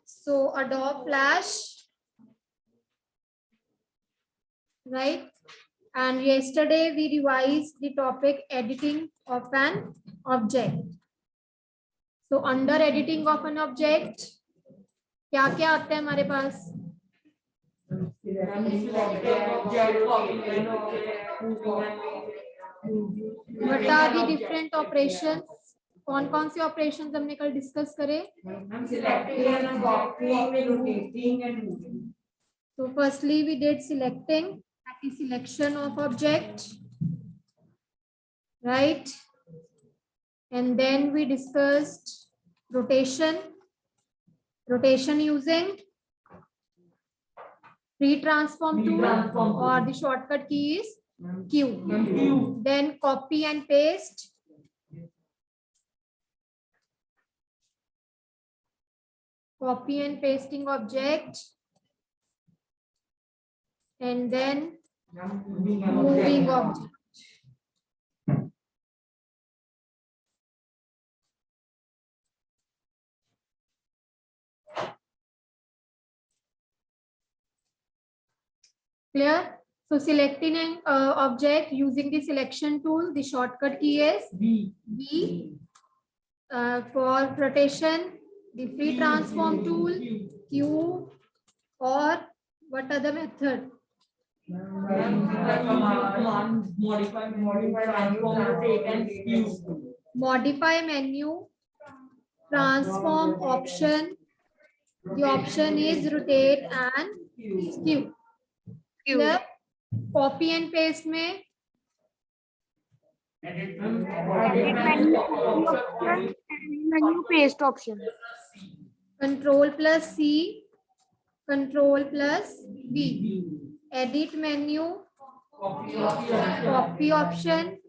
So Adobe Flash, right? And yesterday we revised the topic editing of an object. So under editing of an object, क्या क्या आता है हमारे पास? What are the different operations? कौन कौन से operations हमने कल discuss करे? So firstly we did selecting, that is selection of object, right? And then we discussed rotation using free transform tool, or the shortcut key is Q. Then copy and paste, copy and pasting object, and then moving object. Clear? So selecting an object using the selection tool, the shortcut key is V. For rotation, the free transform tool, Q, or what other method? Modify menu, transform option. The option is rotate and skew. Clear? Copy and paste में menu paste option. Control plus C, Control plus V. Edit menu, copy option,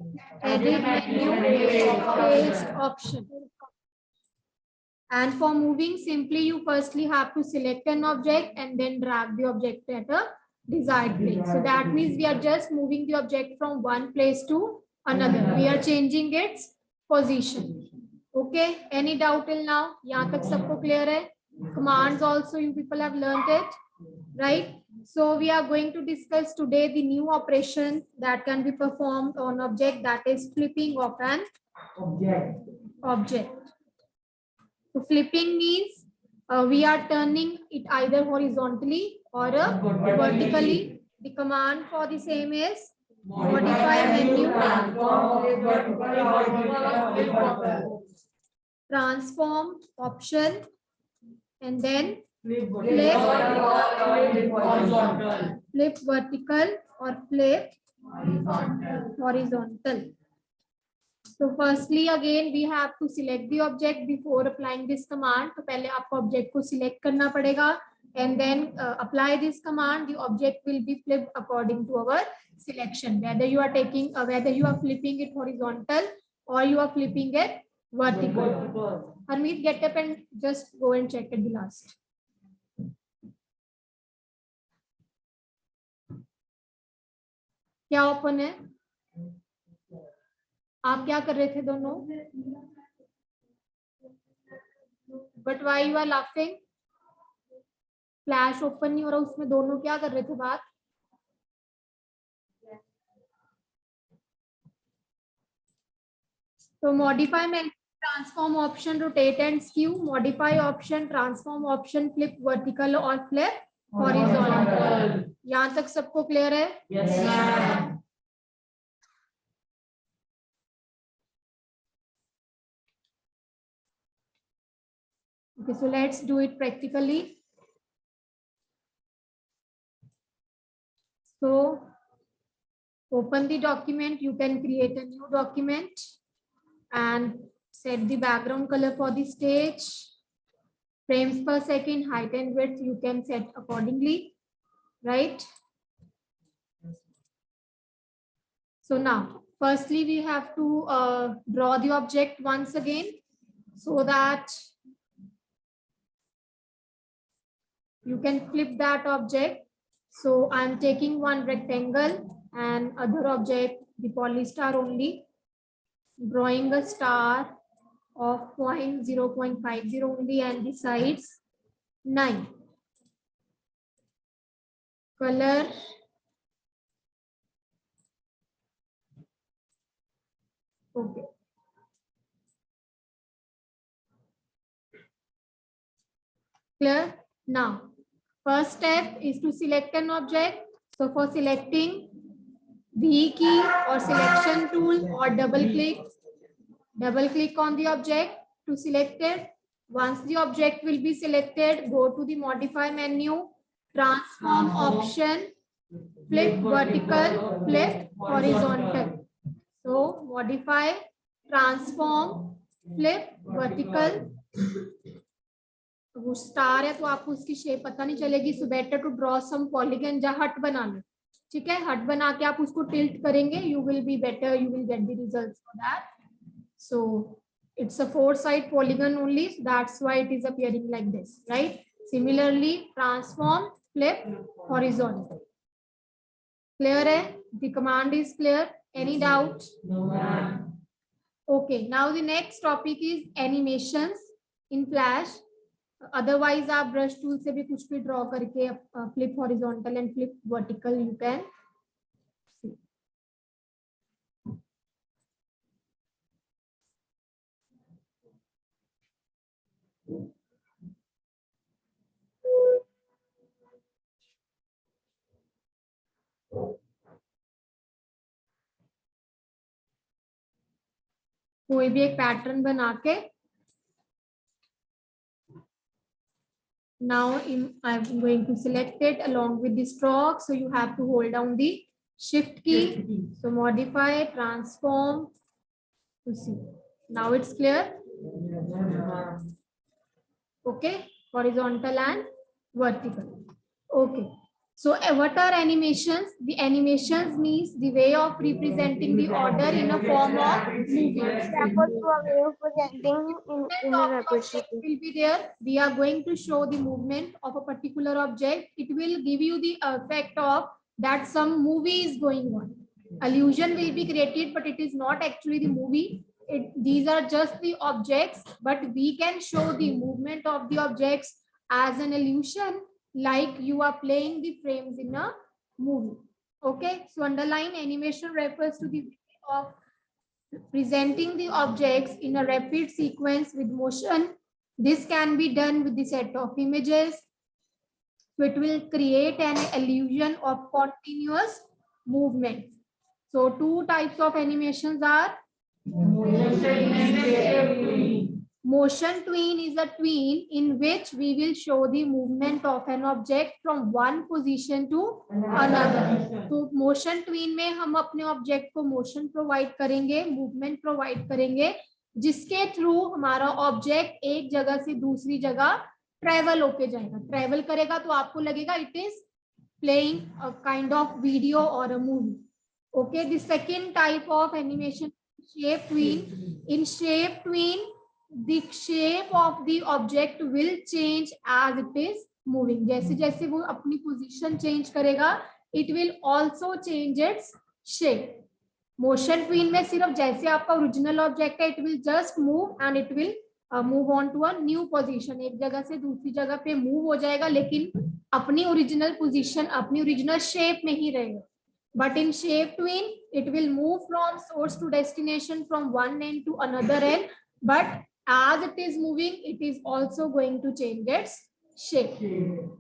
edit menu, paste option. And for moving, simply you firstly have to select an object and then drag the object at a desired place. So that means we are just moving the object from one place to another. We are changing its position. Okay, any doubt till now? यहाँ तक सबको clear है? Commands also you people have learned it, right? So we are going to discuss today the new operation that can be performed on object, that is flipping of an object. So flipping means we are turning it either horizontally or vertically. The command for the same is modify menu, transform option, and then flip vertical or flip horizontal. So firstly again we have to select the object before applying this command. तो पहले आपको object को select करना पड़ेगा, and then apply this command. The object will be flipped according to our selection. Whether you are flipping it horizontal or you are flipping it vertical. Harmeet, get up and just go and check at the last. क्या open है? आप क्या कर रहे थे दोनों? But why you are laughing? Flash open नहीं हो रहा, उसमें दोनों क्या कर रहे थे बात? तो मॉडिफाई में transform option, rotate and skew, modify option, transform option, flip vertical और फ्लिप हॉरिजॉन्टल. यहाँ तक सबको क्लियर है? Yes. Okay, so let's do it practically. So open the document. You can create a new document and set the background color for the stage. Frames per second, height and width you can set accordingly, right? So now, firstly we have to draw the object once again so that you can flip that object. So I'm taking one rectangle and other object, the polystar only. drawing a star of 0.50 only and the sides 9. Color okay. Clear? Now, first step is to select an object. So for selecting, V key or selection tool or double click on the object to select it. Once the object will be selected, go to the modify menu, transform option, flip vertical, flip horizontal. So modify, transform, flip vertical. वो star है तो आपको उसकी shape पता नहीं चलेगी, so better to draw some polygon या हट बना लो. ठीक है, हट बना के आप उसको टिल्ट करेंगे, you will be better, you will get the results for that. So it's a 4-side polygon only, so that's why it is appearing like this, right? Similarly, transform, flip, horizontal. Clear hai? The command is clear. Any doubt? No. Okay, now the next topic is animations in Flash. Otherwise आप brush tool से भी कुछ भी draw करके flip horizontal and flip vertical you can. कोई भी एक pattern बना के now I'm going to select it along with the stroke, so you have to hold down the shift key. So modify, transform to see. Now it's clear. Okay, horizontal and vertical. Okay, so what are animations? The animations means the way of representing the order in a form of movie. Examples to a way of presenting in a representation. Will be there. We are going to show the movement of a particular object. It will give you the effect of that some movie is going on. Illusion will be created, but it is not actually the movie. These are just the objects, but we can show the movement of the objects as an illusion, like you are playing the frames in a movie. Okay, so underline animation refers to the way of presenting the objects in a rapid sequence with motion. This can be done with the set of images. So it will create an illusion of continuous movement. So two types of animations are motion tween is a tween in which we will show the movement of an object from one position to another. तो motion tween में हम अपने object को motion provide करेंगे, movement provide करेंगे, जिसके through हमारा object एक जगह से दूसरी जगह travel होके जाएगा. Travel करेगा तो आपको लगेगा it is playing a kind of video or a movie. Okay, the second type of animation, shape tween. In shape tween, the shape of the object will change as it is moving. जैसे जैसे वो अपनी position change करेगा, it will also change its shape. Motion tween में सिर्फ जैसे आपका original object है, it will just move and it will move on to a new position. एक जगह से दूसरी जगह पे move हो जाएगा, लेकिन अपनी original position, अपनी original shape में ही रहेगा. But in shape tween, it will move from source to destination from one end to another end. But as it is moving, it is also going to change its shape.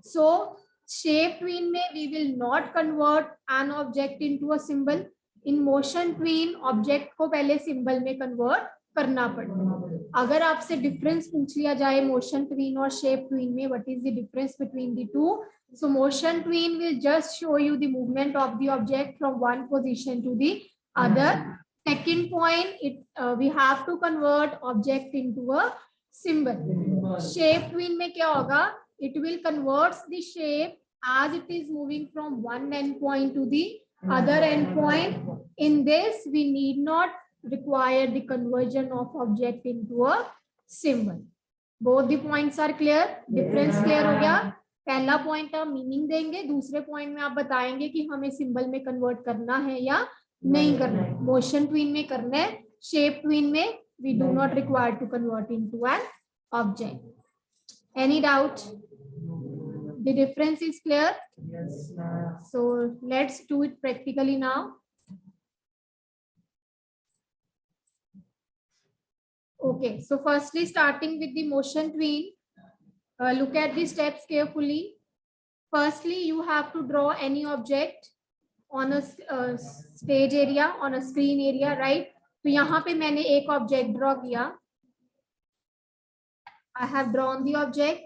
So shape tween में we will not convert an object into a symbol. In motion tween, object को पहले symbol में convert करना पड़ता है. अगर आपसे difference पूछ लिया जाए motion tween और shape tween में, what is the difference between the two? So motion tween will just show you the movement of the object from one position to the other. Second point, we have to convert object into a symbol. Shape tween में क्या होगा? It will convert the shape as it is moving from one endpoint to the other endpoint. In this, we need not require the conversion of object into a symbol. Both the points are clear. Difference clear हो गया. पहला point आप meaning देंगे, दूसरे point में आप बताएंगे कि हमें सिंबल में कन्वर्ट करना है या नहीं करना है. मोशन ट्वीन में करना है, shape tween में we do not require to convert into an object. Any doubt? The difference is clear? Yes, ma'am. So let's do it practically now. Okay, so firstly starting with the motion tween, look at the steps carefully. Firstly, you have to draw any object on a stage area, on a screen area, right? तो यहाँ पे मैंने एक object draw किया. I have drawn the object.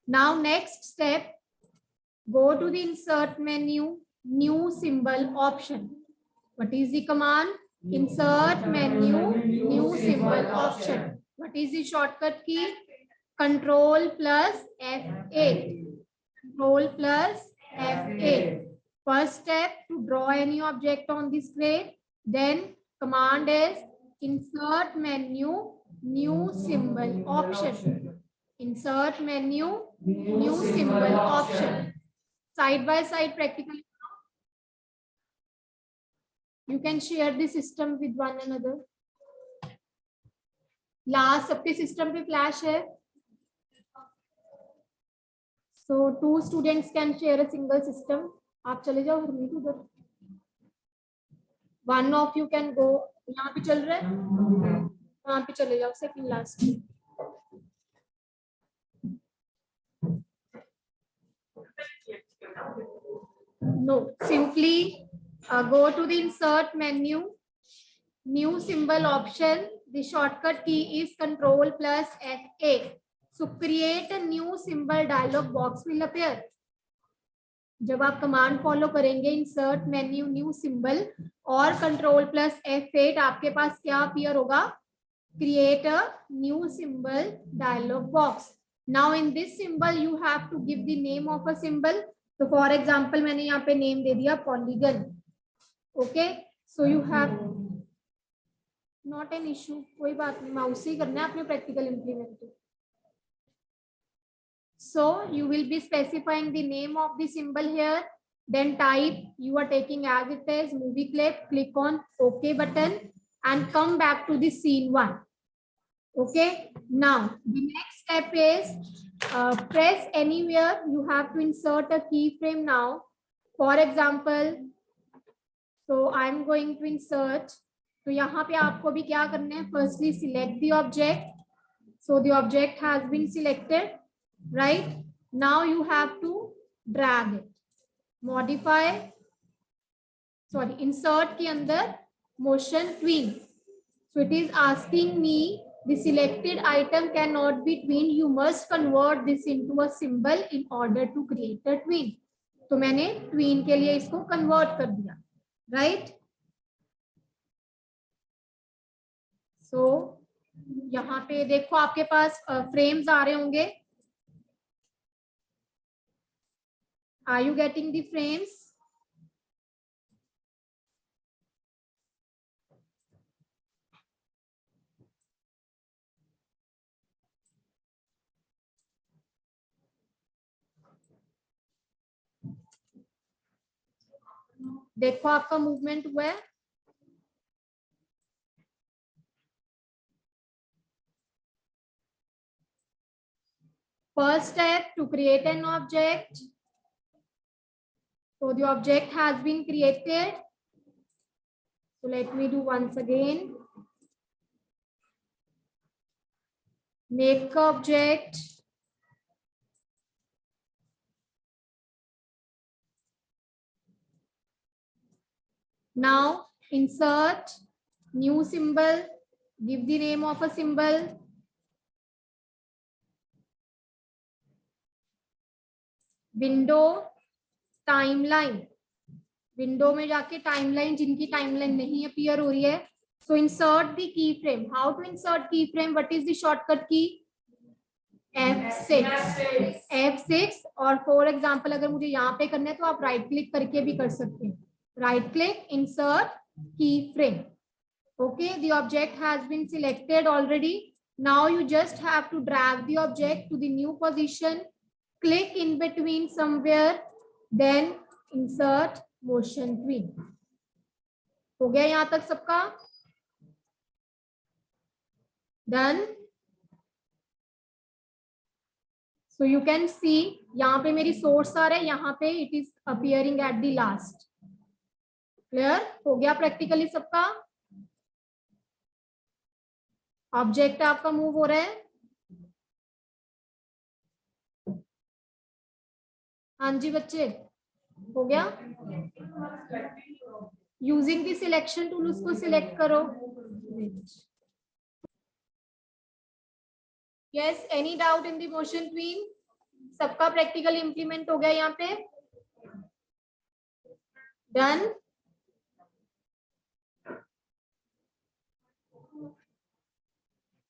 Now next step, go to the insert menu, new symbol option. What is the command? Insert menu, new symbol option. What is the shortcut key? Control plus F8. Control plus F8. First step, to draw any object on the screen. Then command is insert menu, new symbol option. Insert menu, new symbol option. Side by side practically. You can share the system with one another. Last सबके system पे flash है. So 2 students can share a single system. आप चले जाओ हरमीत उधर. One of you can go. यहाँ पे चल रहा है. वहाँ पे चले जाओ second last. No, simply go to the insert menu, new symbol option. The shortcut key is Control plus F8. So create a new symbol dialog box will appear. जब आप कमांड फॉलो करेंगे इंसर्ट मेन्यू न्यू सिंबल और control plus F8 आपके पास क्या appear होगा? Create a new symbol dialog box. Now in this symbol you have to give the name of a symbol. तो for example मैंने यहाँ पे नेम दे दिया polygon. Okay, so you have not an issue, कोई बात नहीं, माउस ही करना है आपने practical implement. So you will be specifying the name of the symbol here, then type you are taking as it is movie clip, click on OK button and come back to the scene 1. Okay, now the next step is press anywhere. You have to insert a keyframe now. For example, so I'm going to insert. तो यहाँ पे आपको भी क्या करना है? Firstly select the object. So the object has been selected. Right, now you have to drag it, modify, sorry, insert के अंदर motion tween. So it is asking me the selected item cannot be tweened. You must convert this into a symbol in order to create a tween. तो मैंने tween के लिए इसको convert कर दिया, right? So यहाँ पे देखो आपके पास frames आ रहे होंगे. Are you getting the frames? देखो आपका मूवमेंट हुआ है. First step, to create an object. So the object has been created. So let me do once again. Make object. Now insert new symbol. Give the name of a symbol. Window. Timeline. Window में जाके timeline, जिनकी timeline नहीं appear हो रही है, so insert the key frame. How to insert key frame? What is the shortcut key? F6. F6. और for example अगर मुझे यहाँ पे करना है तो आप राइट क्लिक करके भी कर सकते हैं. Right click, insert key frame. Okay, the object has been selected already. Now you just have to drag the object to the new position. Click in between somewhere. Then insert motion tween. हो गया यहाँ तक सबका? Done. So you can see यहाँ पे मेरी source आ रहा है, यहाँ पे it is appearing at the last. Clear हो गया प्रैक्टिकली सबका. ऑब्जेक्ट आपका मूव हो रहा है. हाँ जी बच्चे, हो गया. यूजिंग द सिलेक्शन टूल उसको सिलेक्ट करो. Yes, any doubt in the motion tween? सबका प्रैक्टिकल इंप्लीमेंट हो गया यहाँ पे. Done.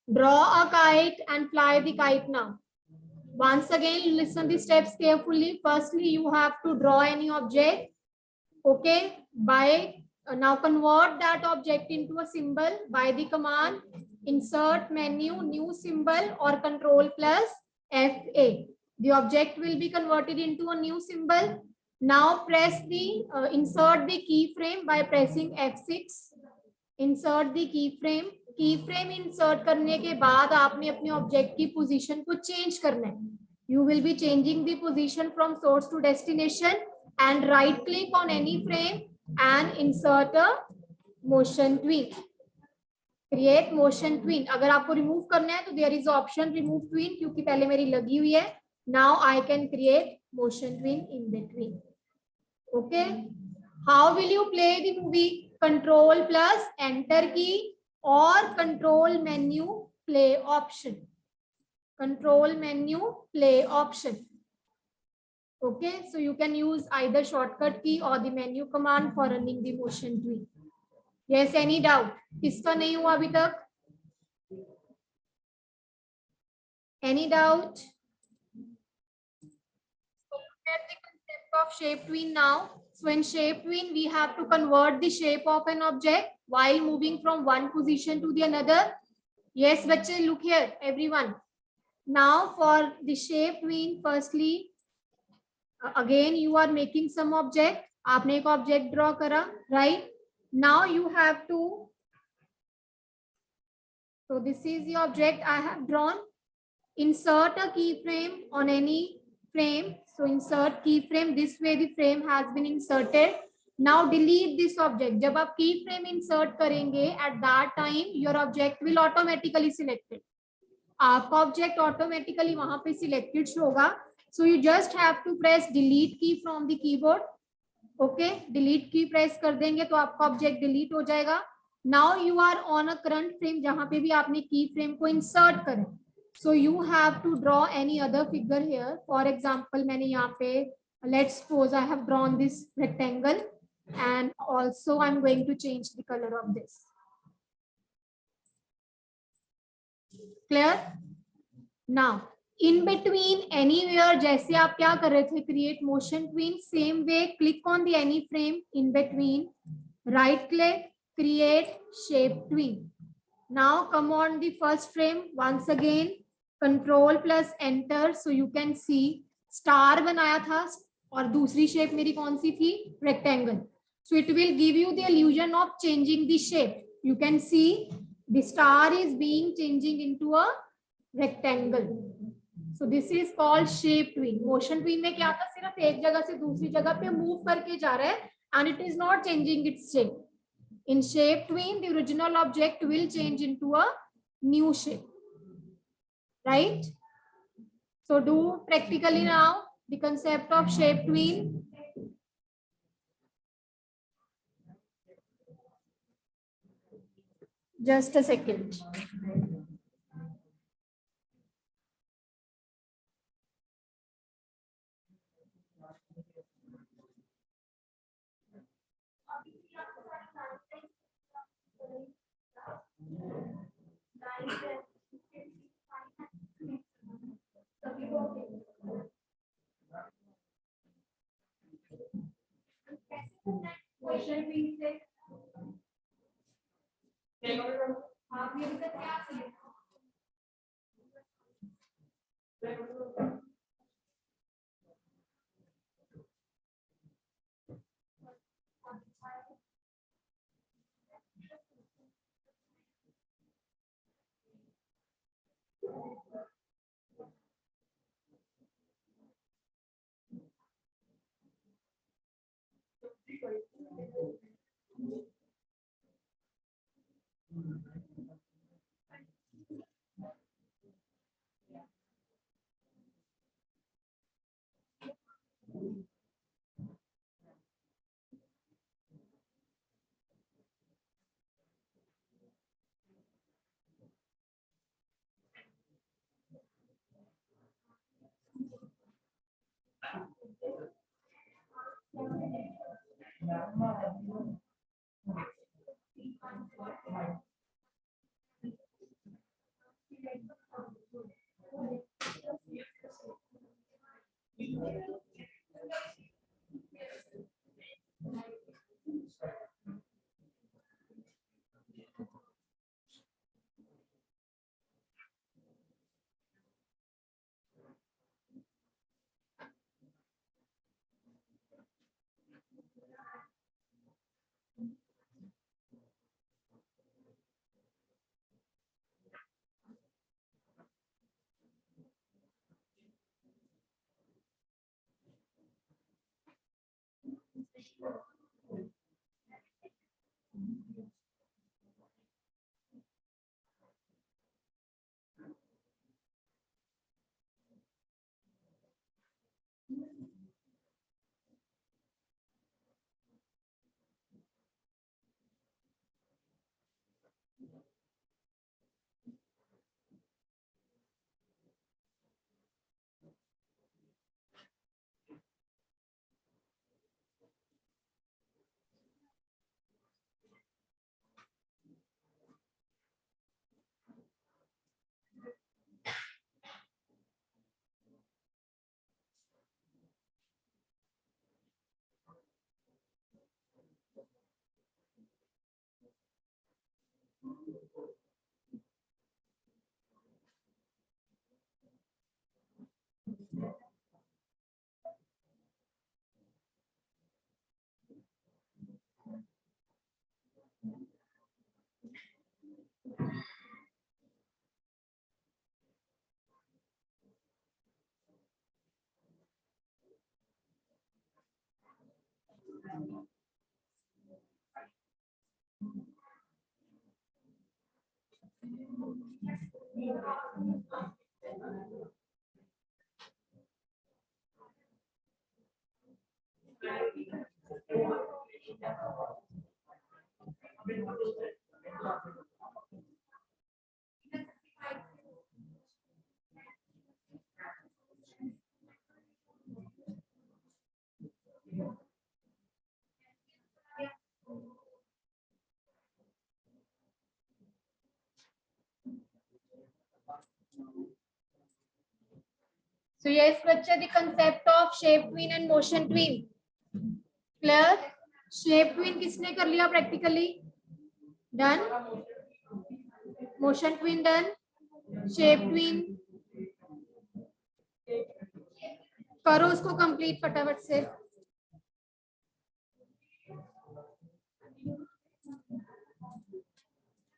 Draw a kite and fly the kite now. Once again, listen the steps carefully. Firstly, you have to draw any object. Okay, by now convert that object into a symbol by the command insert menu new symbol or control plus FA. The object will be converted into a new symbol. Now press the insert the keyframe by pressing F6. Insert the keyframe. Keyframe insert करने के बाद आपने अपने object की position को change करना है. You will be changing the position from source to destination and right click on any frame and insert a motion tween. Create motion tween. अगर आपको remove करना है तो there is option remove tween क्योंकि पहले मेरी लगी हुई है. Now I can create motion tween in between. Okay. How will you play the movie? Control plus enter key or control menu play option. Control menu play option. Okay, so you can use either shortcut key or the menu command for running the motion tween. Yes, any doubt? किसका नहीं हुआ अभी तक? Any doubt? So look at the concept of shape tween now. So in shape tween, we have to convert the shape of an object while moving from one position to the another. Yes, बच्चे, look here, everyone. Now for the shape tween, firstly, again you are making some object. आपने एक object draw करा, right? Now you have to. So this is the object I have drawn. Insert a keyframe on any frame. So insert keyframe. This way the frame has been inserted. Now delete this object. जब आप keyframe insert करेंगे, at that time your object will automatically selected. आपका object automatically वहां पे selected होगा. So you just have to press delete key from the keyboard. Okay, delete key press कर देंगे तो आपका object delete हो जाएगा. Now you are on a current frame जहां पे भी आपने keyframe को insert करें. So you have to draw any other figure here. For example, मैंने यहाँ पे let's suppose I have drawn this rectangle and also I'm going to change the color of this. Clear? Now in between anywhere जैसे आप क्या कर रहे थे, create motion tween, same way click on the any frame in between, right click, create shape tween. Now come on the first frame once again, control plus enter. So you can see star बनाया था और दूसरी shape मेरी कौन सी थी, rectangle. So it will give you the illusion of changing the shape. You can see the star is being changing into a rectangle. So this is called shape tween. Motion tween में क्या था, सिर्फ एक जगह से दूसरी जगह पे move करके जा रहा है and it is not changing its shape. In shape tween, the original object will change into a new shape, right? So do practically now the concept of shape tween. Just a second. Motion tween से आप ये बता क्या select So yes, बच्चे, the concept of shape twin and motion twin. Clear? Shape twin किसने कर लिया practically? Done. Motion twin done. Shape twin. करो उसको complete फटाफट से.